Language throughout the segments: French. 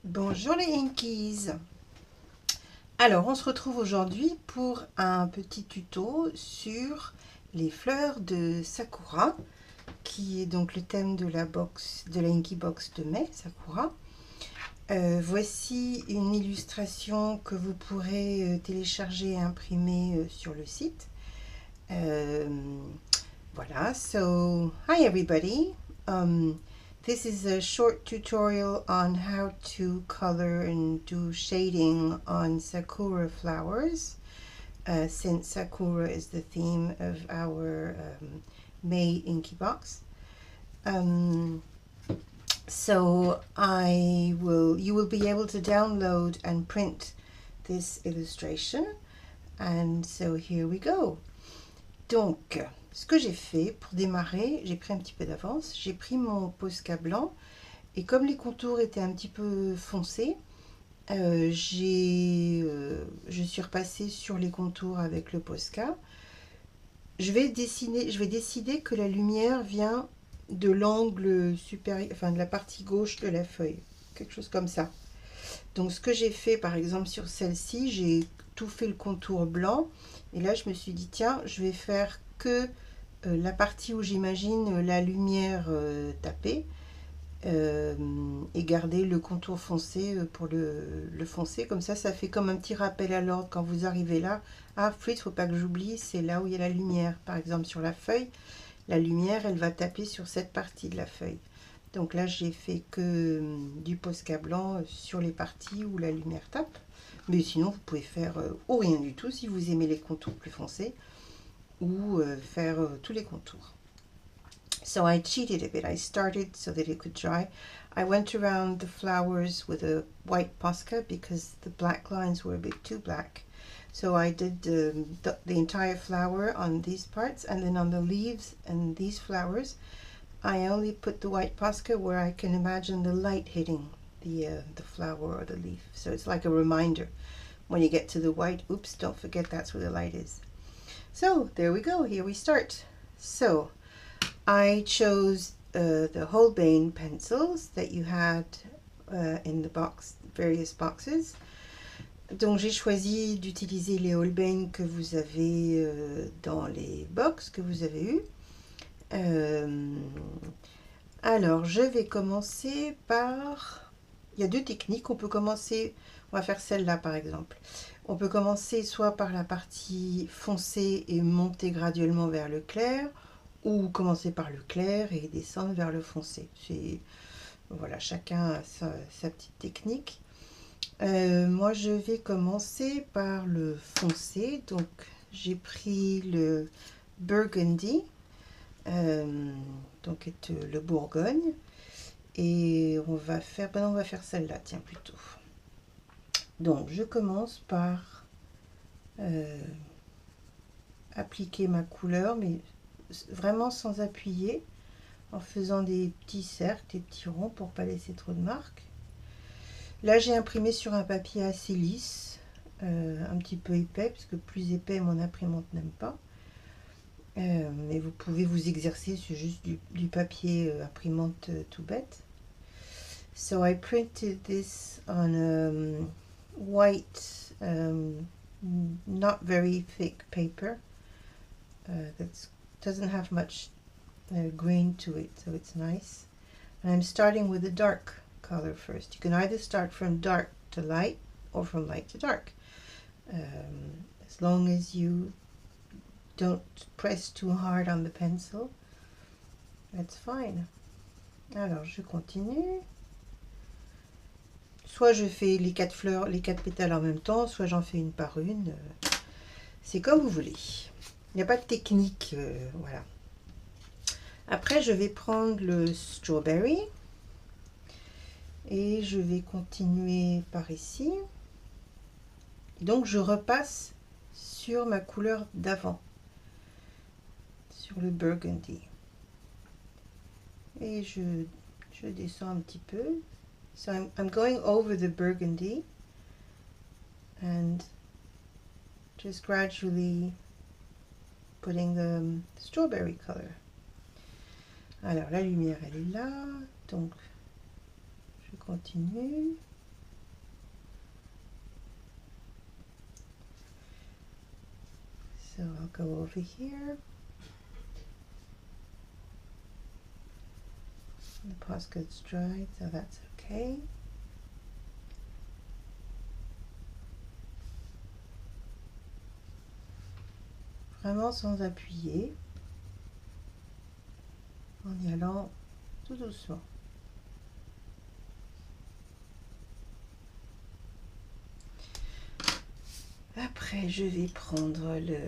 Bonjour les Inkies. Alors on se retrouve aujourd'hui pour un petit tuto sur les fleurs de Sakura, qui est donc le thème de la box, de la Inky Box de mai, Sakura. Voici une illustration que vous pourrez télécharger et imprimer sur le site. Voilà, so hi everybody. This is a short tutorial on how to color and do shading on sakura flowers, since sakura is the theme of our May Inky Box. So you will be able to download and print this illustration, and so here we go. Donc, ce que j'ai fait pour démarrer, j'ai pris un petit peu d'avance, j'ai pris mon Posca blanc et comme les contours étaient un petit peu foncés, je suis repassée sur les contours avec le Posca. Je vais décider que la lumière vient de l'angle supérieur, enfin de la partie gauche de la feuille, quelque chose comme ça. Donc ce que j'ai fait par exemple sur celle-ci, j'ai tout fait le contour blanc et là je me suis dit tiens, je vais faire que la partie où j'imagine la lumière taper et garder le contour foncé pour le foncé, comme ça fait comme un petit rappel à l'ordre quand vous arrivez là. Ah flûte, faut pas que j'oublie, c'est là où il y a la lumière. Par exemple sur la feuille, la lumière elle va taper sur cette partie de la feuille. Donc là j'ai fait que du Posca blanc sur les parties où la lumière tape, mais sinon vous pouvez faire ou rien du tout si vous aimez les contours plus foncés, ou faire tous les contours. So I cheated a bit. I started so that it could dry. I went around the flowers with a white Posca because the black lines were a bit too black. So I did the entire flower on these parts, and then on the leaves and these flowers I only put the white Posca where I can imagine the light hitting the flower or the leaf. So it's like a reminder. When you get to the white, oops, don't forget that's where the light is. So there we go, here we start. So I chose the Holbein pencils that you had in the box, various boxes. Donc j'ai choisi d'utiliser les Holbein que vous avez dans les box que vous avez eues. Alors je vais commencer par... Il y a deux techniques, on peut commencer, on va faire celle-là par exemple. On peut commencer soit par la partie foncée et monter graduellement vers le clair, ou commencer par le clair et descendre vers le foncé. Voilà, chacun a sa petite technique. Moi je vais commencer par le foncé, donc j'ai pris le Burgundy, donc le Bourgogne, et on va faire celle-là, tiens plutôt. Donc je commence par appliquer ma couleur, mais vraiment sans appuyer, en faisant des petits cercles, des petits ronds pour pas laisser trop de marques. Là j'ai imprimé sur un papier assez lisse, un petit peu épais, parce que plus épais mon imprimante n'aime pas. Mais vous pouvez vous exercer, c'est juste du papier imprimante tout bête. So I printed this on white, not very thick paper that doesn't have much grain to it, so it's nice. And I'm starting with a dark color first. You can either start from dark to light or from light to dark, as long as you don't press too hard on the pencil, that's fine. Alors je continue. Soit je fais les 4 fleurs, les 4 pétales en même temps, soit j'en fais une par une. C'est comme vous voulez. Il n'y a pas de technique, voilà. Après, je vais prendre le Strawberry et je vais continuer par ici. Donc, je repasse sur ma couleur d'avant, sur le Burgundy. Et je descends un petit peu. So I'm going over the Burgundy and just gradually putting the strawberry color. Alors la lumière elle est là, donc je continue. I'll go over here. The Posca's dried, so that's okay. Vraiment sans appuyer, en y allant tout doucement. Après, je vais prendre le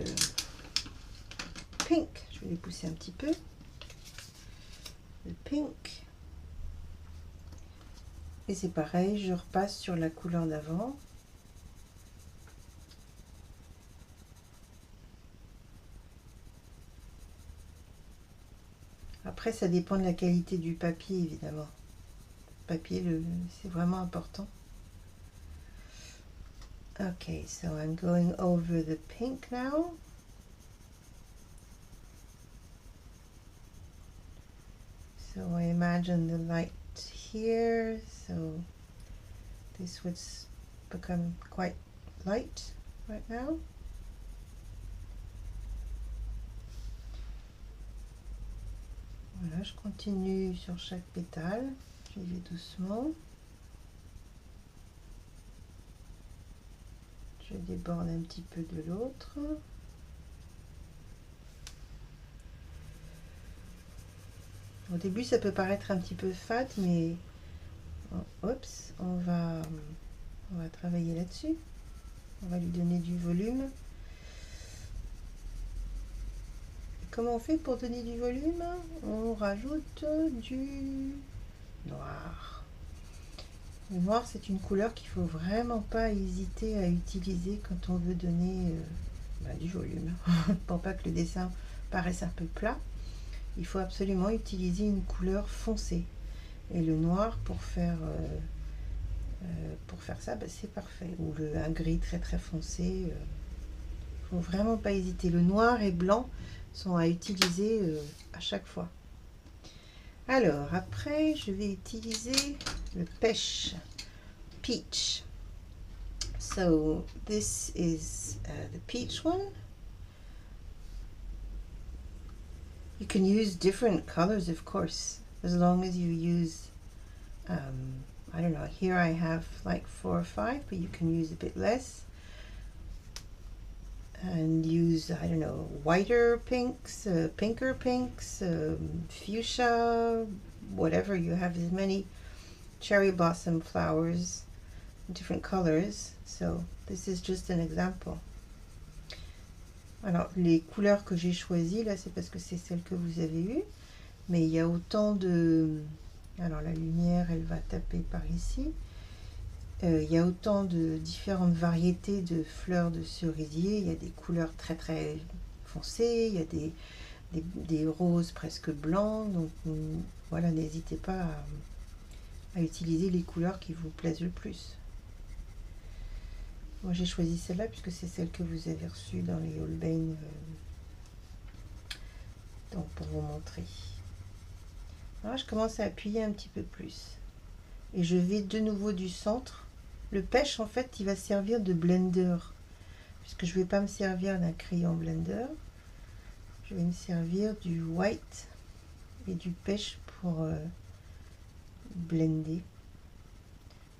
pink. Je vais les pousser un petit peu. Le pink. Et c'est pareil, je repasse sur la couleur d'avant. Après, ça dépend de la qualité du papier, évidemment. Le papier, c'est vraiment important. Okay, so I'm going over the pink now. So I imagine the light here, so this would become quite light right now. Voilà, je continue sur chaque pétale, je vais doucement. Je déborde un petit peu de l'autre. Au début, ça peut paraître un petit peu fade, mais oups, on va travailler là-dessus. On va lui donner du volume. Comment on fait pour donner du volume? On rajoute du noir. Le noir, c'est une couleur qu'il faut vraiment pas hésiter à utiliser quand on veut donner du volume. Pour pas que le dessin paraisse un peu plat, il faut absolument utiliser une couleur foncée. Et le noir, pour faire ça, c'est parfait. Ou un gris très très foncé. Il faut vraiment pas hésiter. Le noir et blanc sont à utiliser à chaque fois. Alors, après, je vais utiliser le pêche, peach. So, this is the peach one. You can use different colors, of course, as long as you use, I don't know, here I have like 4 or 5, but you can use a bit less. And use, I don't know, whiter pinks, pinker pinks, fuchsia, whatever. You have as many cherry blossom flowers, different colors. So this is just an example. Alors, les couleurs que j'ai choisies, là, c'est parce que c'est celles que vous avez eues. Mais il y a autant de... Alors, la lumière, elle va taper par ici. Il y a autant de différentes variétés de fleurs de cerisier. Il y a des couleurs très très foncées, il y a des roses presque blancs. Donc voilà, n'hésitez pas à utiliser les couleurs qui vous plaisent le plus. Moi j'ai choisi celle-là puisque c'est celle que vous avez reçue dans les Holbein. Donc pour vous montrer. Alors je commence à appuyer un petit peu plus. Et je vais de nouveau du centre. Le pêche, en fait, il va servir de blender. Puisque je ne vais pas me servir d'un crayon blender. Je vais me servir du white et du pêche pour blender.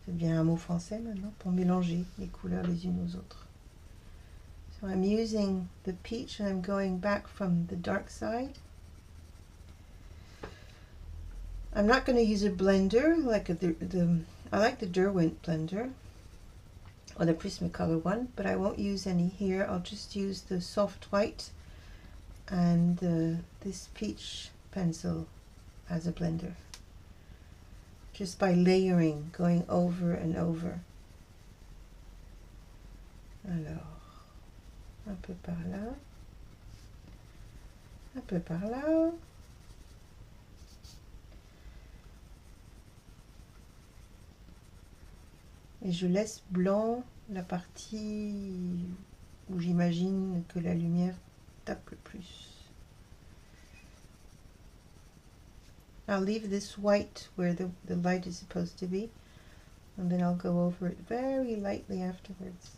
C'est bien un mot français maintenant, pour mélanger les couleurs les unes aux autres. So I'm using the peach and I'm going back from the dark side. I'm not going to use a blender like I like the Derwent blender or the Prismacolor one, but I won't use any here. I'll just use the soft white and this peach pencil as a blender. Just by layering, going over and over. Alors, un peu par là, un peu par là. Et je laisse blanc la partie où j'imagine que la lumière tape le plus. I'll leave this white where the light is supposed to be, and then I'll go over it very lightly afterwards.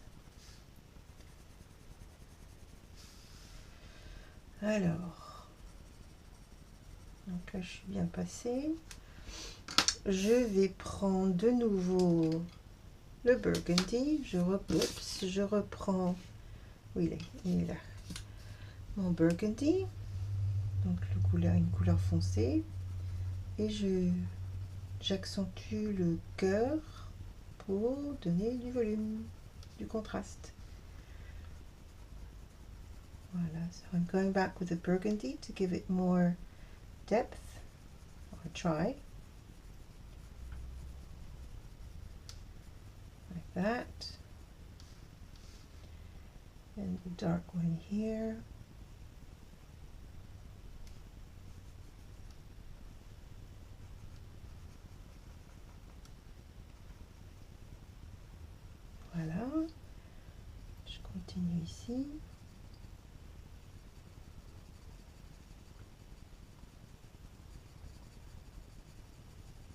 Alors, donc là je suis bien passée. Je vais prendre de nouveau le burgundy. Je reprends. Oui, il est là. Mon burgundy. Donc une couleur foncée. Et j'accentue le cœur pour donner du volume, du contraste. Voilà, so I'm going back with the burgundy to give it more depth, or try, like that. And the dark one here. Voilà, je continue ici.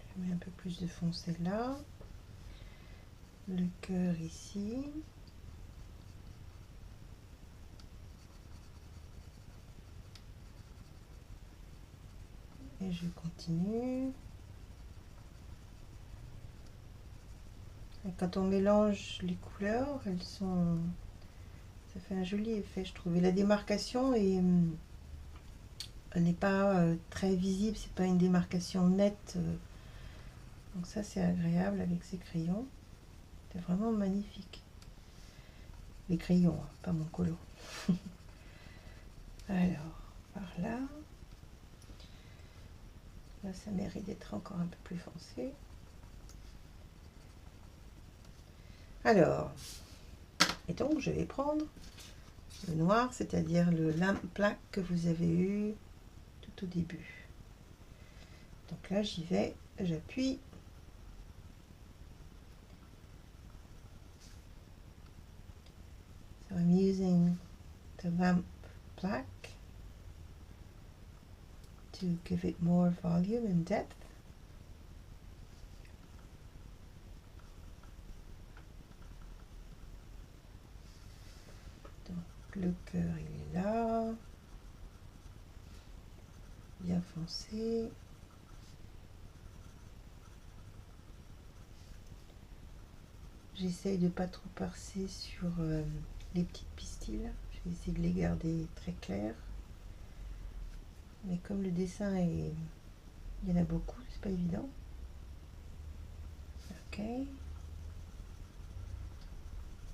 Je mets un peu plus de foncé là. Le cœur ici. Et je continue. Et quand on mélange les couleurs, ça fait un joli effet, je trouve. Et la démarcation elle n'est pas très visible, c'est pas une démarcation nette. Donc ça c'est agréable avec ces crayons. C'est vraiment magnifique. Les crayons, hein, pas mon colo. Alors, par là. Là, ça mérite d'être encore un peu plus foncé. Alors, et donc je vais prendre le noir, c'est-à-dire le lamp black que vous avez eu tout au début. Donc là, j'y vais, j'appuie. So I'm using the lamp black to give it more volume and depth. Donc le cœur il est là, bien foncé. J'essaye de pas trop passer sur les petites pistils. Je vais essayer de les garder très clairs. Mais comme le dessin est... il y en a beaucoup, c'est pas évident. Ok.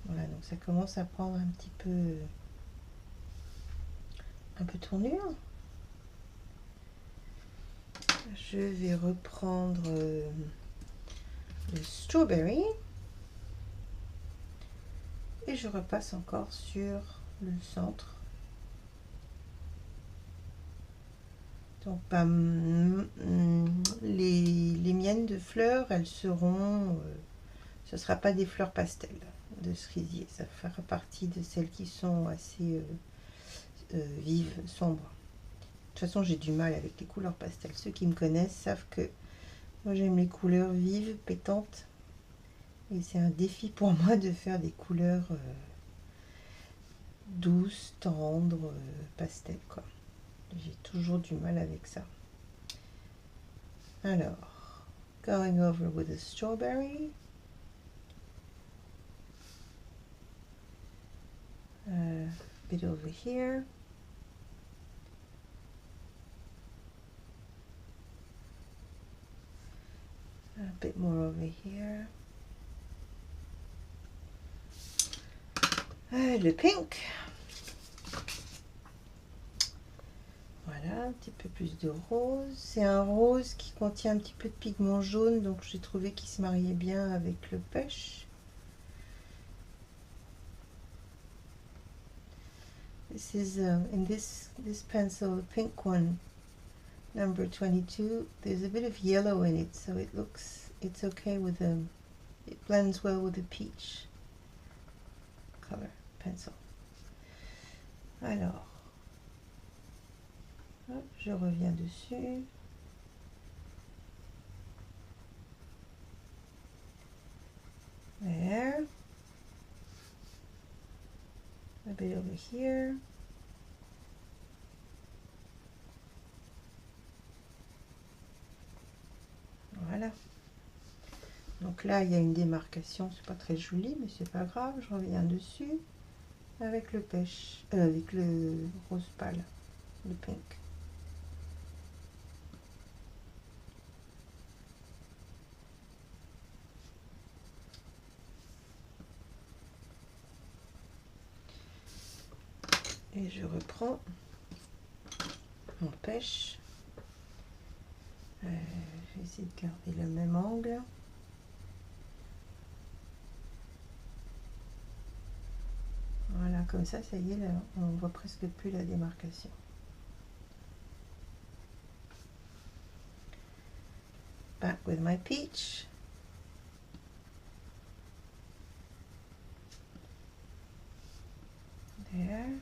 Voilà, donc ça commence à prendre un petit peu tournure. Je vais reprendre le strawberry. Et je repasse encore sur le centre. Donc les miennes de fleurs, elles seront... ce ne sera pas des fleurs pastel de cerisier. Ça fera partie de celles qui sont assez vives, sombres. De toute façon, j'ai du mal avec les couleurs pastel. Ceux qui me connaissent savent que moi, j'aime les couleurs vives, pétantes. Et c'est un défi pour moi de faire des couleurs douces, tendres, pastel, quoi. J'ai toujours du mal avec ça. Alors, going over with the strawberry. A bit over here. A bit more over here. Le pink. Voilà, un petit peu plus de rose. C'est un rose qui contient un petit peu de pigment jaune, donc j'ai trouvé qu'il se mariait bien avec le pêche. This is in this pencil, the pink one, number 22. There's a bit of yellow in it, so it's okay with it blends well with the peach color pencil. Alors, hop, je reviens dessus. There. A bit over here. Donc là, il y a une démarcation, c'est pas très joli, mais c'est pas grave. Je reviens dessus avec le pêche, avec le rose pâle, le pink. Et je reprends mon pêche. Je vais essayer de garder le même angle. Voilà, comme ça y est, là, on voit presque plus la démarcation. Back with my peach. There.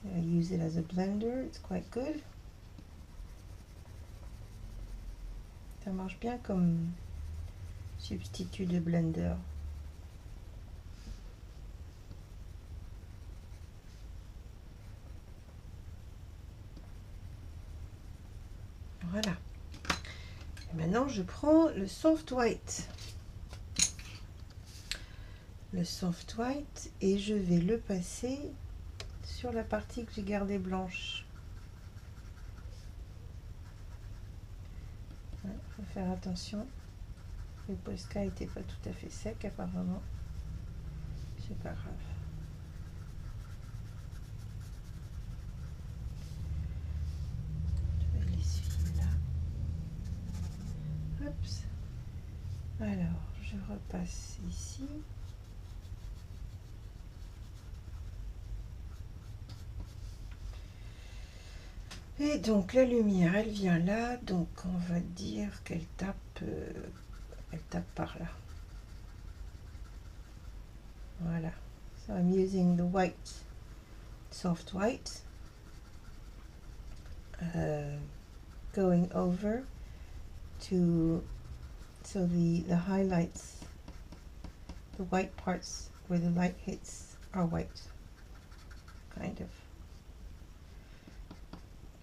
I use it as a blender, it's quite good. Ça marche bien comme substitut de blender. Voilà. Et maintenant, je prends le soft white. Le soft white et je vais le passer sur la partie que j'ai gardée blanche. Il faut faire attention. Le Posca n'était pas tout à fait sec apparemment. C'est pas grave. Je vais l'essuyer là. Hop. Alors, je repasse ici. Et donc la lumière, elle vient là, donc on va dire qu'elle tape, par là. Voilà. So I'm using the white, soft white, going over to, so the highlights, the white parts where the light hits are white, kind of.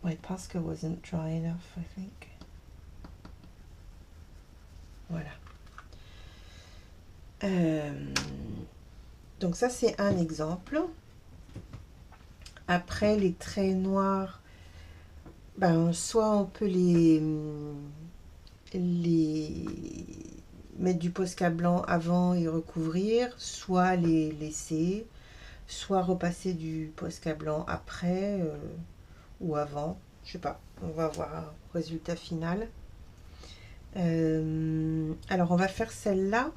My Posca wasn't dry enough, I think. Voilà. Donc ça c'est un exemple. Après les traits noirs, ben, soit on peut les mettre du Posca blanc avant et recouvrir, soit les laisser, soit repasser du Posca blanc après ou avant, je sais pas, on va voir un résultat final. Alors on va faire celle-là,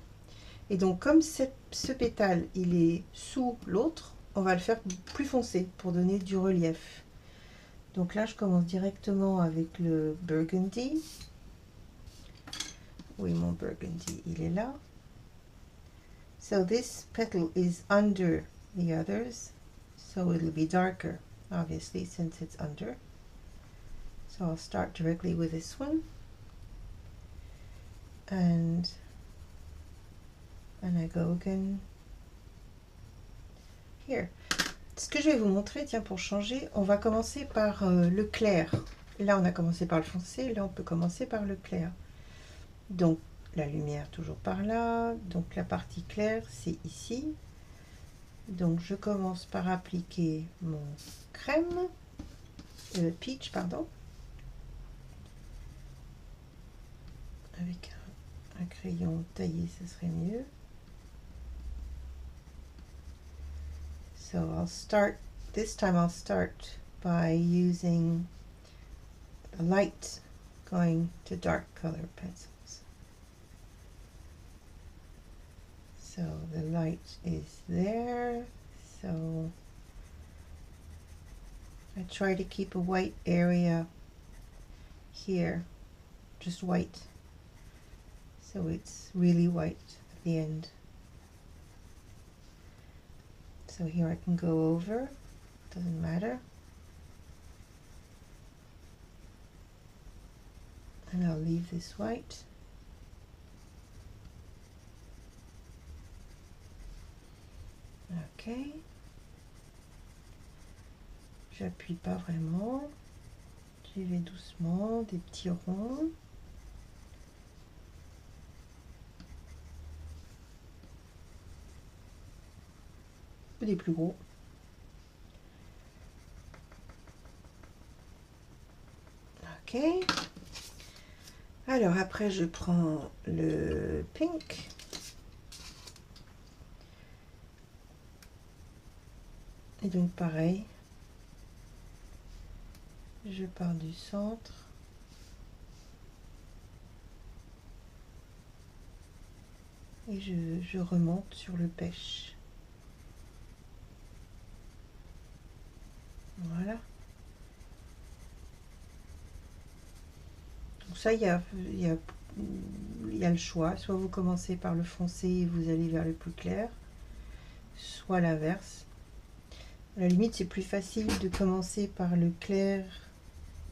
et donc comme ce pétale il est sous l'autre, on va le faire plus foncé pour donner du relief. Donc là je commence directement avec le burgundy. Oui, mon burgundy il est là. So this petal is under the others, so it'll be darker obviously since it's under. So I'll start directly with this one, and I go again here. Ce que je vais vous montrer, tiens, pour changer, on va commencer par le clair. Là on a commencé par le foncé, là on peut commencer par le clair. Donc la lumière toujours par là, donc la partie claire c'est ici. Donc je commence par appliquer mon crème, peach pardon, avec un crayon taillé, ce serait mieux. So I'll start, this time I'll start by using the light going to dark color pencils. So the light is there, so I try to keep a white area here, just white, so it's really white at the end. So here I can go over, doesn't matter. And I'll leave this white. Ok. J'appuie pas vraiment. J'y vais doucement, des petits ronds. Ou des plus gros. Ok. Alors après, je prends le pink. Et donc pareil, je pars du centre. Et je remonte sur le pêche. Voilà. Donc ça, il y a le choix. Soit vous commencez par le foncé et vous allez vers le plus clair, soit l'inverse. À la limite, c'est plus facile de commencer par le clair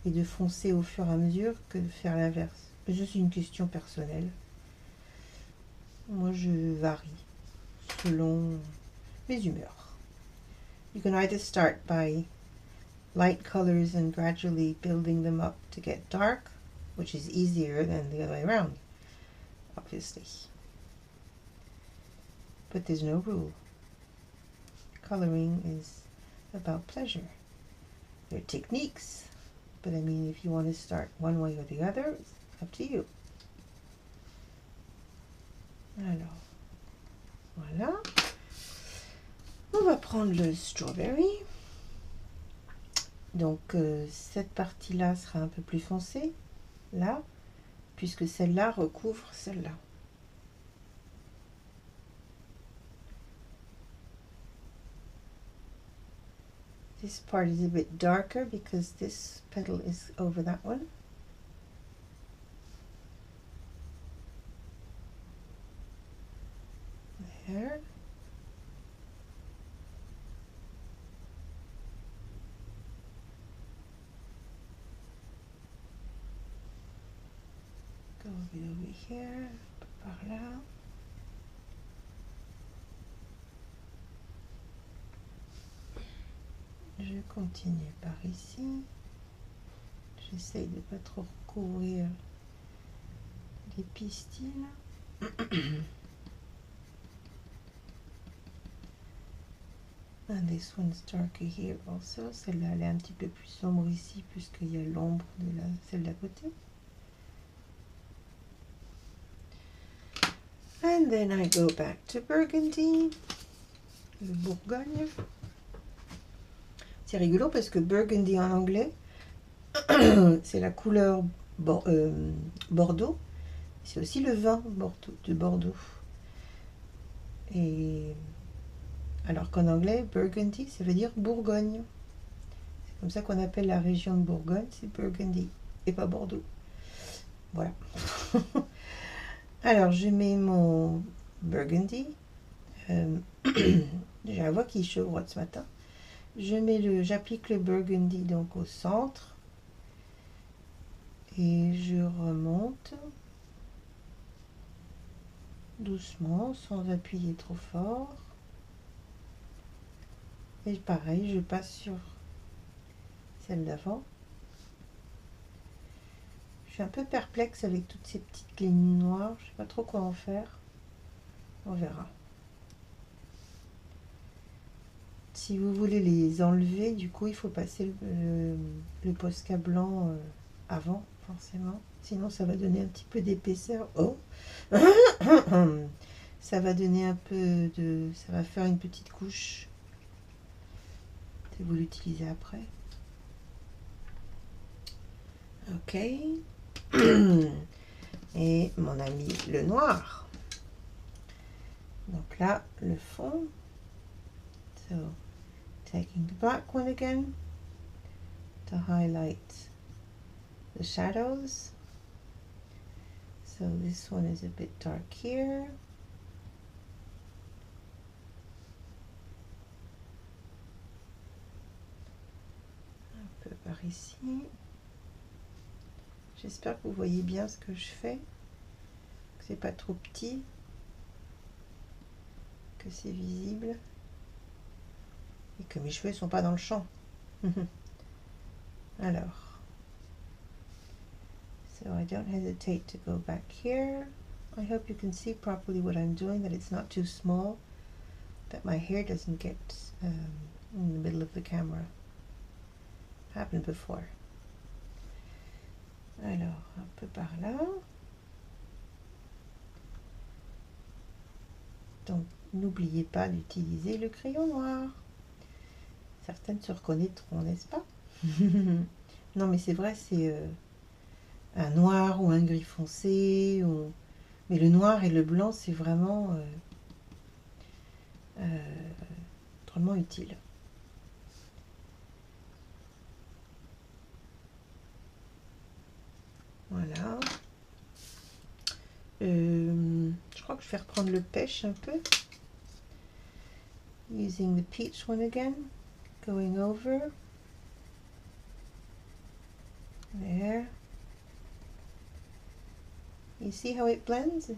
et de foncer au fur et à mesure que de faire l'inverse. C'est juste une question personnelle. Moi, je varie selon mes humeurs. You can either start by light colors and gradually building them up to get dark, which is easier than the other way around, obviously. But there's no rule. Coloring is about pleasure. There are techniques, but I mean, if you want to start one way or the other, it's up to you. Alors, voilà. On va prendre le strawberry. Donc, cette partie-là sera un peu plus foncée, là, puisque celle-là recouvre celle-là. This part is a bit darker because this petal is over that one. There. Go a bit over here, par là. Je continue par ici. J'essaye de pas trop recouvrir les pistils. And this one's darker here also. Celle-là, elle est un petit peu plus sombre ici puisqu'il y a l'ombre de celle d'à côté. And then I go back to burgundy, le Bourgogne. C'est rigolo parce que burgundy en anglais, c'est la couleur Bordeaux. C'est aussi le vin de Bordeaux. Et alors qu'en anglais, burgundy, ça veut dire Bourgogne. C'est comme ça qu'on appelle la région de Bourgogne, c'est Burgundy et pas Bordeaux. Voilà. Alors, je mets mon burgundy. J'ai la voix qui chevrotte ce matin. J'applique le burgundy donc au centre et je remonte doucement sans appuyer trop fort. Et pareil, je passe sur celle d'avant. Je suis un peu perplexe avec toutes ces petites lignes noires. Je ne sais pas trop quoi en faire. On verra. Si vous voulez les enlever, du coup, il faut passer le Posca blanc avant, forcément. Sinon, ça va donner un petit peu d'épaisseur. Oh ça va donner un peu de... Ça va faire une petite couche. Si vous l'utilisez après. Ok. Et mon ami le noir. Donc là, le fond. So, taking the black one again to highlight the shadows. So this one is a bit dark here. Un peu par ici. J'espère que vous voyez bien ce que je fais, que c'est pas trop petit, que c'est visible et que mes cheveux sont pas dans le champ. Alors, So I don't hesitate to go back here. I hope you can see properly what I'm doing, that it's not too small, that my hair doesn't get in the middle of the camera. Happened before. Alors, un peu par là. Donc, n'oubliez pas d'utiliser le crayon noir. Certaines se reconnaîtront, n'est-ce pas? Non, mais c'est vrai, c'est un noir ou un gris foncé. Mais le noir et le blanc, c'est vraiment drôlement utile. Voilà. Je crois que je vais reprendre le pêche un peu. Using the peach one again. Going over. There. You see how it blends?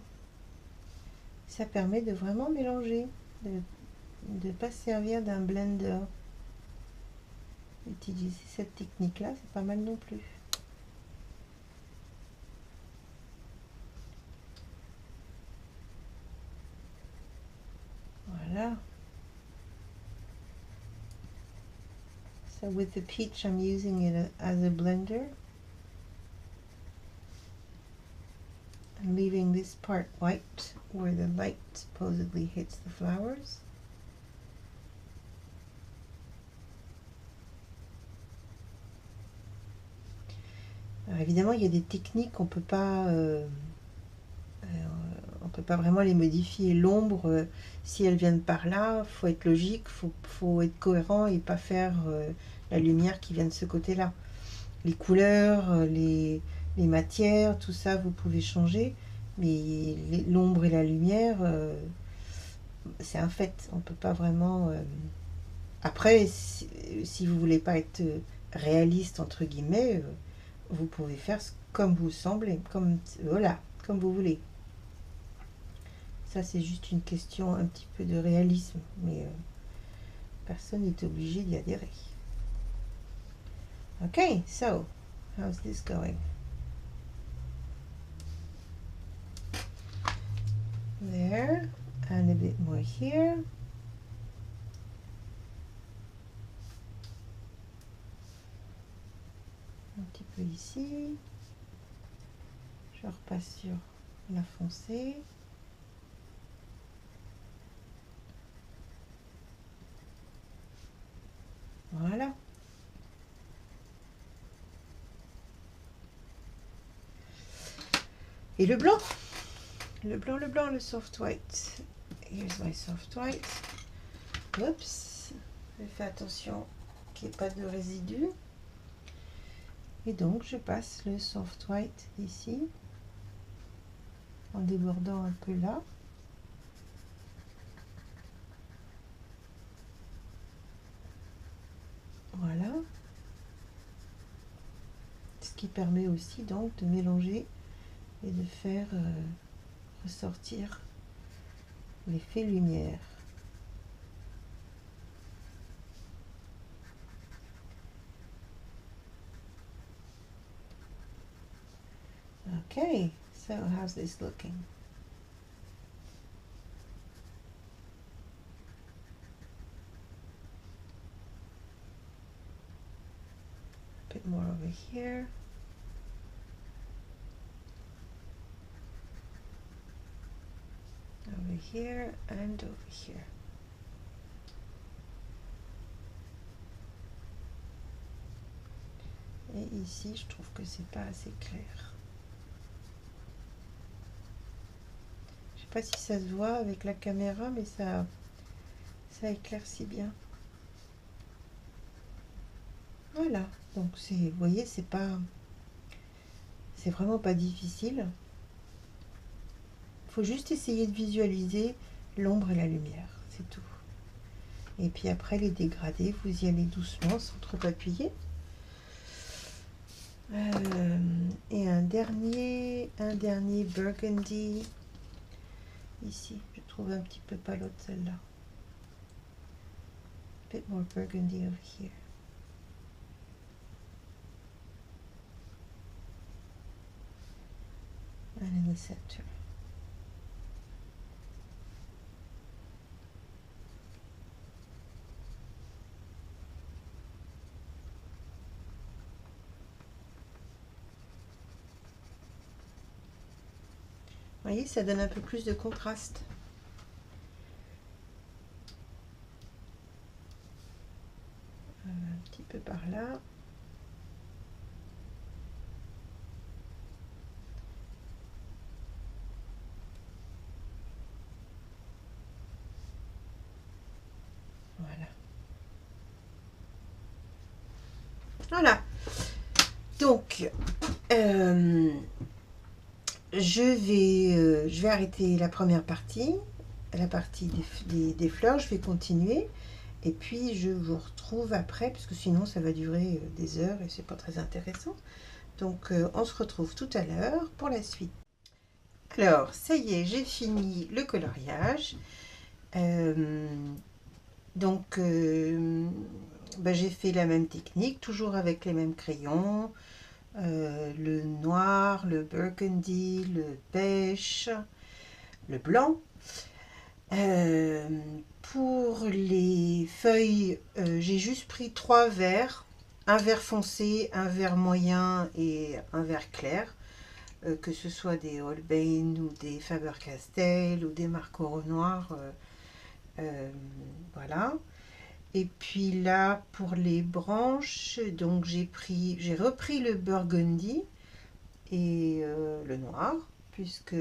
Ça permet de vraiment mélanger, de ne pas se servir d'un blender. Utiliser cette technique-là, c'est pas mal non plus. Voilà. So with the peach, I'm using it as a blender. I'm leaving this part white where the light supposedly hits the flowers. Alors évidemment, il y a des techniques qu'on peut pas on peut pas vraiment les modifier. L'ombre, si elle vient de par là, faut être logique, faut être cohérent et pas faire la lumière qui vient de ce côté-là. Les couleurs, les matières, tout ça, vous pouvez changer, mais l'ombre et la lumière, c'est un fait. On peut pas vraiment... Après, si vous voulez pas être réaliste, entre guillemets, vous pouvez faire comme vous semblez, comme, voilà, comme vous voulez. Ça, c'est juste une question un petit peu de réalisme, mais personne n'est obligé d'y adhérer. Okay, so, how's this going? There, and a bit more here. Un petit peu ici. Je repasse sur la foncée. Voilà. Et le blanc. Le blanc, le soft white. Here's my soft white. Oups. Je fais attention qu'il n'y ait pas de résidus. Et donc, je passe le soft white ici. En débordant un peu là. Voilà. Ce qui permet aussi donc de mélanger et de faire ressortir l'effet lumière. Okay, so how's this looking? A bit more over here. Over here and over here. Et ici, je trouve que c'est pas assez clair. Je sais pas si ça se voit avec la caméra, mais ça éclaircit bien. Voilà. Donc vous voyez, c'est vraiment pas difficile. Il faut juste essayer de visualiser l'ombre et la lumière, c'est tout. Et puis après les dégradés, vous y allez doucement sans trop appuyer. Et un dernier burgundy. Ici, je trouve un petit peu pas l'autre celle-là. Bit more burgundy over here. the center. Vous voyez, ça donne un peu plus de contraste. Un petit peu par là. Voilà. Voilà. Donc, je vais arrêter la première partie, la partie des fleurs. Je vais continuer. Et puis, je vous retrouve après, parce que sinon, ça va durer des heures et c'est pas très intéressant. Donc, on se retrouve tout à l'heure pour la suite. Alors, ça y est, j'ai fini le coloriage. Donc, j'ai fait la même technique, toujours avec les mêmes crayons. Le noir, le burgundy, le beige, le blanc. Pour les feuilles, j'ai juste pris 3 verts, un vert foncé, un vert moyen et un vert clair, que ce soit des Holbein ou des Faber-Castell ou des Marco Renoir, voilà. Et puis là, pour les branches, donc j'ai repris le burgundy et le noir, puisque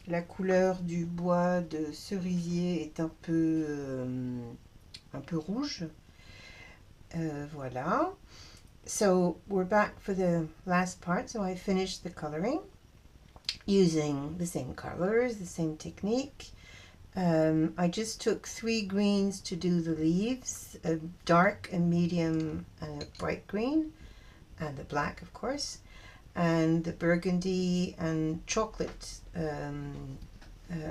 la couleur du bois de cerisier est un peu rouge. Voilà. So we're back for the last part. So I finished the coloring using the same colors, the same technique. I just took 3 greens to do the leaves, a dark, a medium, and a bright green, and the black, of course, and the burgundy and chocolate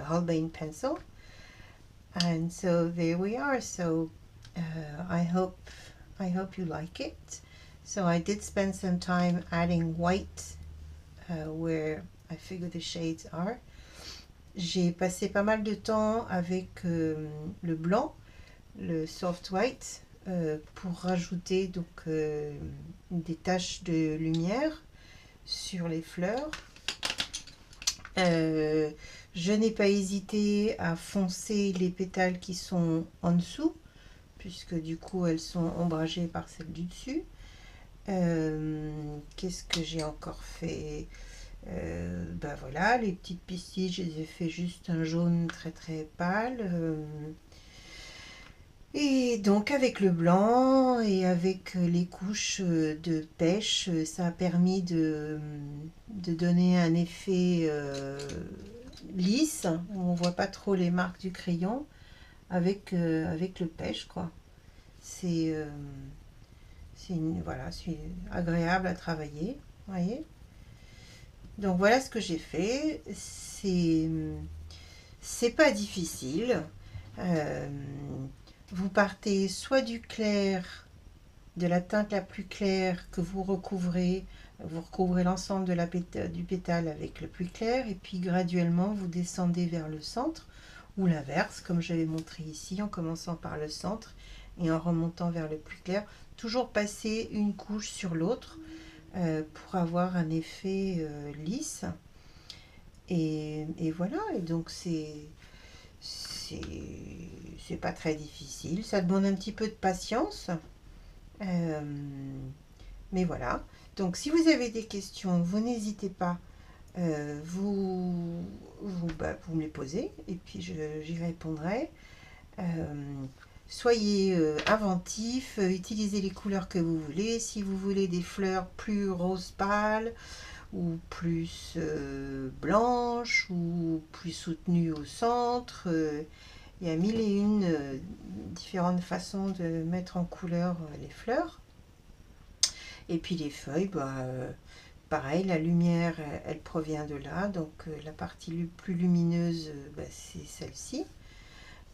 Holbein pencil. And so there we are. So I hope you like it. So I did spend some time adding white where I figure the shades are. J'ai passé pas mal de temps avec le blanc, le soft white, pour rajouter donc des taches de lumière sur les fleurs. Je n'ai pas hésité à foncer les pétales qui sont en dessous, puisque du coup elles sont ombragées par celles du dessus. Qu'est-ce que j'ai encore fait? Voilà, les petites pistilles, je les ai fait juste un jaune très très pâle. Et donc avec le blanc et avec les couches de pêche, ça a permis de donner un effet lisse, où on voit pas trop les marques du crayon, avec le pêche, quoi. C'est voilà, c'est agréable à travailler, voyez. Donc voilà ce que j'ai fait. C'est pas difficile. Vous partez soit du clair, de la teinte la plus claire que vous recouvrez l'ensemble du pétale avec le plus clair, et puis graduellement vous descendez vers le centre, ou l'inverse, comme j'avais montré ici, en commençant par le centre et en remontant vers le plus clair. Toujours passer une couche sur l'autre pour avoir un effet lisse. Et voilà, et donc c'est pas très difficile. Ça demande un petit peu de patience. Mais voilà. Donc si vous avez des questions, vous n'hésitez pas. Vous me les posez et puis j'y répondrai. Soyez inventifs, utilisez les couleurs que vous voulez. Si vous voulez des fleurs plus rose pâle ou plus blanches ou plus soutenues au centre, il y a mille et une différentes façons de mettre en couleur les fleurs. Et puis les feuilles, pareil, la lumière, elle provient de là. Donc la partie plus lumineuse, c'est celle-ci.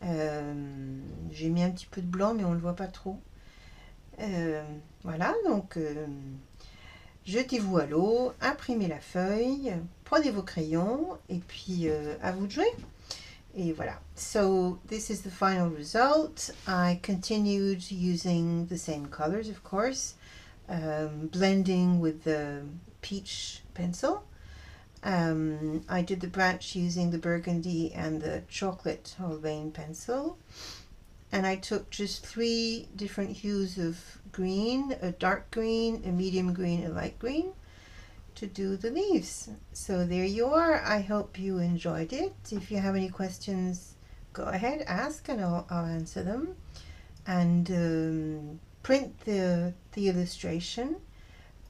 J'ai mis un petit peu de blanc, mais on ne le voit pas trop. Voilà, donc jetez-vous à l'eau, imprimez la feuille, prenez vos crayons et puis à vous de jouer. Et voilà. So this is the final result. I continued using the same colors, of course, blending with the peach pencil. I did the branch using the burgundy and the chocolate Holbein pencil. And I took just 3 different hues of green, a dark green, a medium green, a light green, to do the leaves. So there you are. I hope you enjoyed it. If you have any questions, go ahead, ask, and I'll answer them. And print the illustration,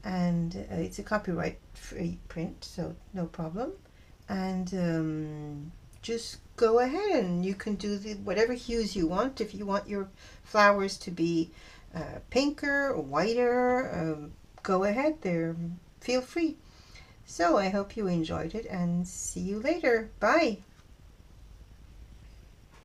and it's a copyright-free print, so no problem. And just go ahead and you can do whatever hues you want. If you want your flowers to be pinker or whiter, go ahead there. Feel free. So I hope you enjoyed it, and see you later. Bye.